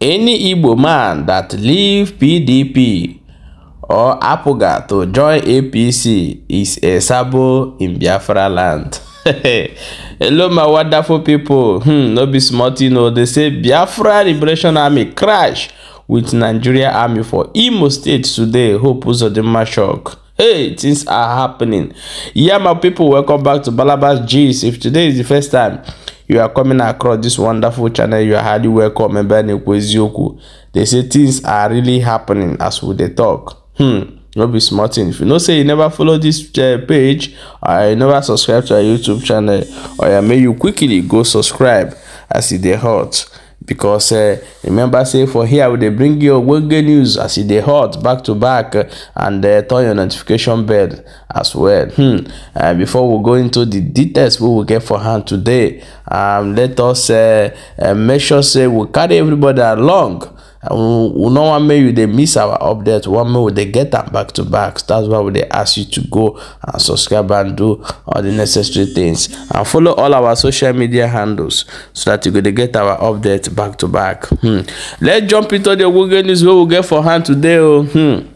Any Igbo man that leave PDP or HÄpPENIŋG to join APC is a sabo in Biafra land. Hello my wonderful people. No be smart, you know. They say Biafra Liberation Army crash with Nigeria Army for Imo State today. Hope was a shock. Hey, things are happening. Yeah, my people, welcome back to Balabas G's. If today is the first time you are coming across this wonderful channel, you are highly welcome. They say things are really happening as we they talk. No be smart. If you know say you never follow this page, or you never subscribe to our YouTube channel, or may you quickly go subscribe as it dey hot. Because remember, say for here we they bring you good news as it dey hot back to back, and turn your notification bell as well. Before we go into the details we will get for hand today, let us make sure say we carry everybody along. We no one may you they miss our update. One may they get them back to back. That's why we they ask you to go and subscribe and do all the necessary things, and follow all our social media handles so that you go to get our update back to back. Let's jump into the Google news we will get for hand today.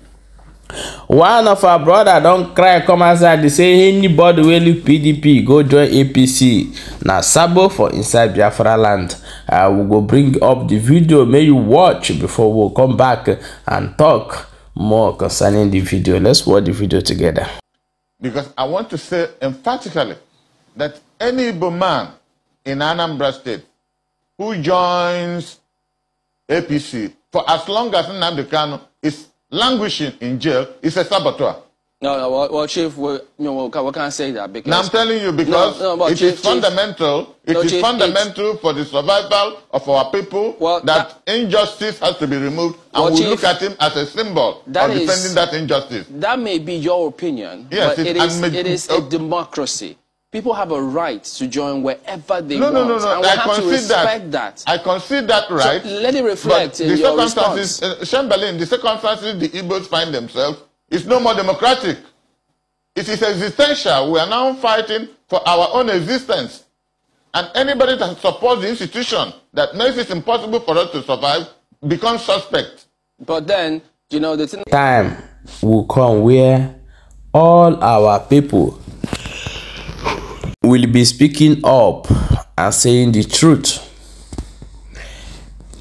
One of our brother don't cry come outside. They say anybody will leave PDP go join APC now sabo for inside Biafra land. We go bring up the video, may you watch before we'll come back and talk more concerning the video. Let's watch the video together. Because I want to say emphatically that any Igbo man in Anambra State who joins APC for as long as Nnamdi Kanu is languishing in jail is a saboteur. No, well, Chief, we can't say that because. Now I'm telling you because Chief, is fundamental. It is fundamental for the survival of our people that injustice has to be removed, and we look at him as a symbol of defending that injustice. That may be your opinion, yes, but it is a democracy. People have a right to join wherever they want. No. And we have to respect that. I concede that right. So let it reflect in your response. Chamberlain, the circumstances the Igbos find themselves is no more democratic. It is existential. We are now fighting for our own existence. And anybody that supports the institution that makes it impossible for us to survive becomes suspect. But then, you know, the time will come where all our people will be speaking up and saying the truth.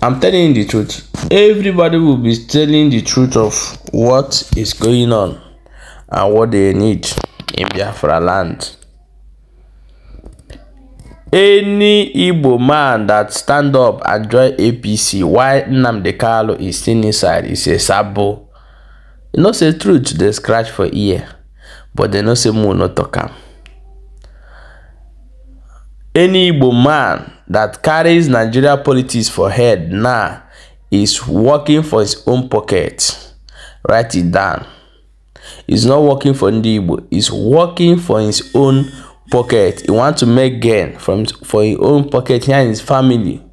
I'm telling you the truth. Everybody will be telling the truth of what is going on and what they need in Biafra land. Any Igbo man that stand up and join APC while Nnamdi Kanu is still inside is a sabo. You know say truth, they scratch for ear, but they know say more no talk am. Any Igbo man that carries Nigeria politics for head now is working for his own pocket. Write it down. He's not working for Ndi Igbo. He's working for his own pocket. He wants to make gain for his own pocket here and his family.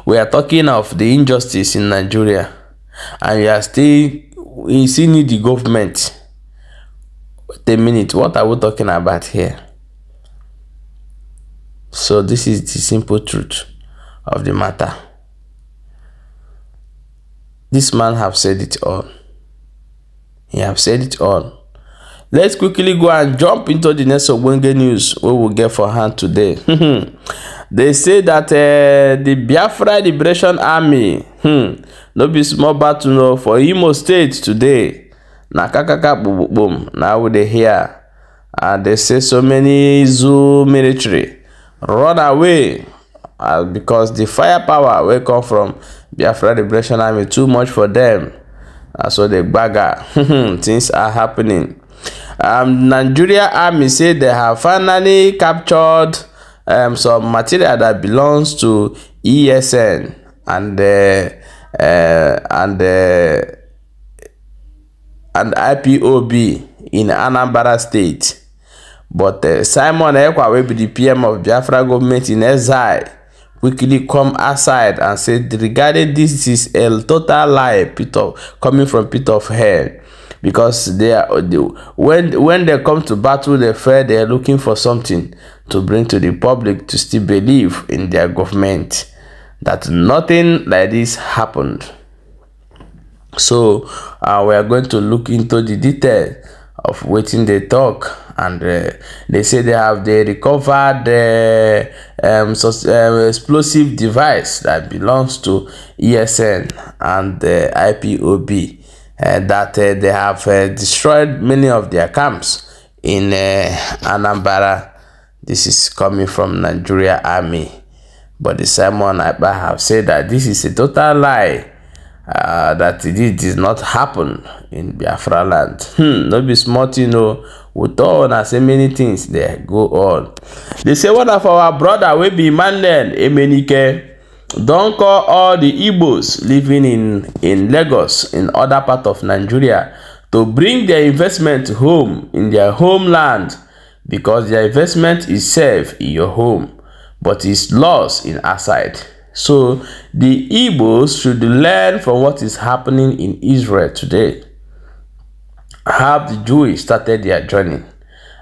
We are talking of the injustice in Nigeria, and we still need the government. Wait a minute, what are we talking about here? So this is the simple truth of the matter. This man have said it all. He have said it all. Let's quickly go and jump into the next Ogbonge news we will get for hand today. They say that the Biafra Liberation Army no be small battle no for Imo State today. Na kakaka boom boom. Now we dey hear, and they say so many zoo military run away because the firepower will come from Biafra Liberation Army too much for them. So they bagger. Things are happening. Nigeria Army say they have finally captured some material that belongs to ESN and IPOB in Anambra State. But Simon Ekwa, will be the PM of Biafra government in exile, quickly come aside and said regarding this is a total lie coming from pit of hell. because when they come to battle, they are looking for something to bring to the public to still believe in their government. That nothing like this happened. So we are going to look into the detail of what they talk, and they say they recovered the explosive device that belongs to ESN and the IPOB, that they have destroyed many of their camps in Anambra. This is coming from Nigeria Army, but the Simon Ekpa have said that this is a total lie. That this did not happen in Biafra land. No be smart, you know. With all and say many things there go on. They say one of our brother will be Emmanuel Emenike. Don't call all the Igbos living in Lagos, in other part of Nigeria, to bring their investment home in their homeland, because their investment is safe in your home, but it's lost in outside. So the Igbos should learn from what is happening in Israel today. How the Jews started their journey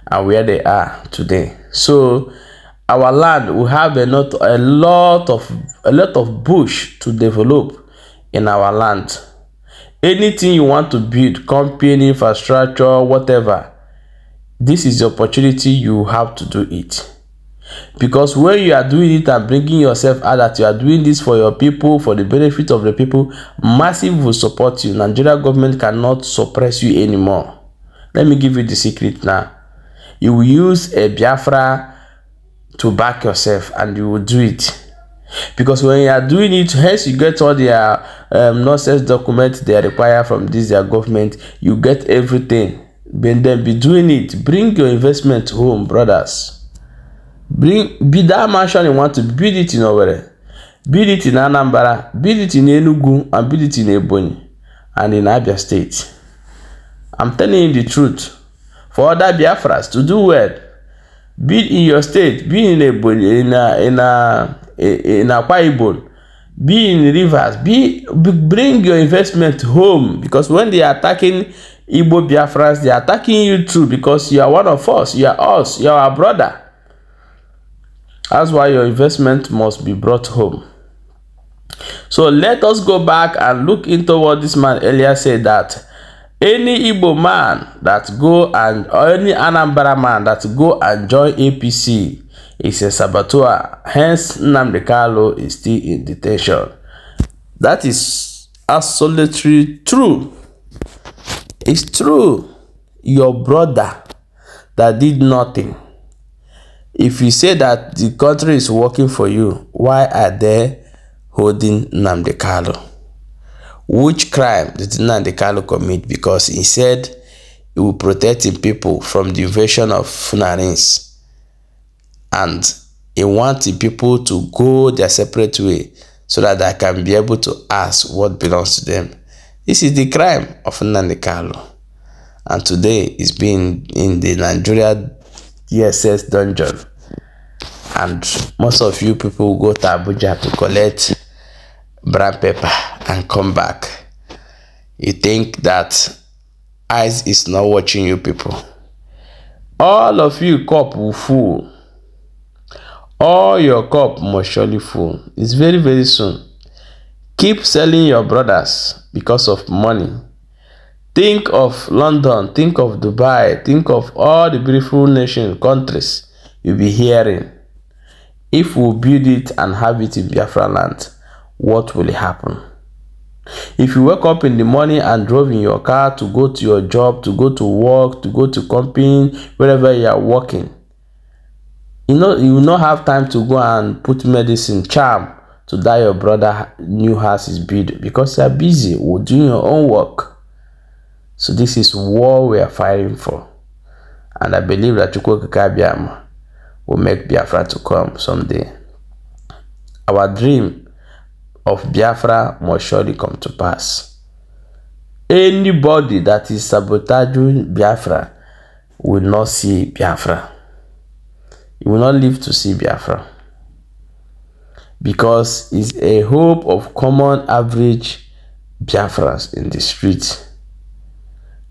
and where they are today. So our land will have a lot of bush to develop in our land. Anything you want to build, company, infrastructure, whatever, this is the opportunity you have to do it. Because when you are doing it and bringing yourself out that you are doing this for your people, for the benefit of the people, massive will support you. Nigeria government cannot suppress you anymore. Let me give you the secret now. You will use a Biafra to back yourself, and you will do it. Because when you are doing it, hence you get all their nonsense documents they require from their government. You get everything. Then be doing it. Bring your investment home, brothers. Build that mansion you want to build it in Owerri, build it in Anambra, build it in Enugu, and build it in Ebonyi and in Abia State. I'm telling you the truth. For other Biafras to do well, build in your state, be in Ebonyi, in Akwa Ibom, be in Rivers, bring your investment home, because when they are attacking Igbo Biafras, they are attacking you too, because you are one of us, you are us, you are our brother. That's why your investment must be brought home. So let us go back and look into what this man earlier said, that any Igbo man that go and, or any Anambra man that go and join APC is a saboteur. Hence, Nnamdi Kanu is still in detention. That is absolutely true. It's true. Your brother that did nothing. If you say that the country is working for you, why are they holding Nnamdi Kanu? Which crime did Nnamdi Kanu commit? Because he said he will protect his people from the invasion of Fulanese, and he wants the people to go their separate way so that they can be able to ask what belongs to them. This is the crime of Nnamdi Kanu, and today he's been in the Nigeria DSS dungeon, and most of you people go to Abuja to collect brown paper and come back. You think that eyes is not watching you people. All of you cup will full. All your cup must surely full. It's very, very soon. Keep selling your brothers because of money. Think of London, think of Dubai, think of all the beautiful nations, countries you'll be hearing. If we build it and have it in Biafra land, what will happen? If you wake up in the morning and drove in your car to go to your job, to go to work, to go to company, wherever you are working, you will not have time to go and put medicine, charm, to that your brother new house is built, because you are busy with doing your own work. So this is war we are fighting for. And I believe that Chukwu Kakabiam will make Biafra to come someday. Our dream of Biafra must surely come to pass. Anybody that is sabotaging Biafra will not see Biafra. He will not live to see Biafra. Because it's a hope of common average Biafrans in the streets.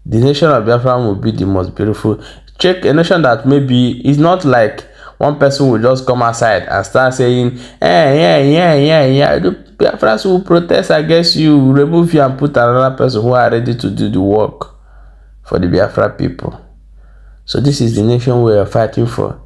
the nation of Biafra will be the most beautiful. Check a nation that maybe is not like one person will just come outside and start saying, yeah. The Biafras will protest against you, remove you and put another person who are ready to do the work for the Biafra people. So this is the nation we are fighting for.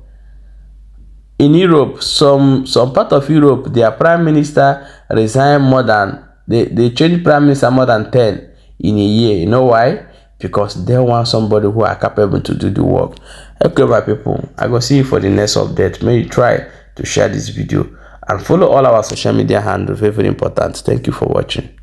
In Europe, some part of Europe, their prime minister resigned more than, they changed prime minister more than 10 in a year. You know why? Because they want somebody who are capable to do the work. Okay, my people, I go see you for the next update. May you try to share this video and follow all our social media handles. Very, very important. Thank you for watching.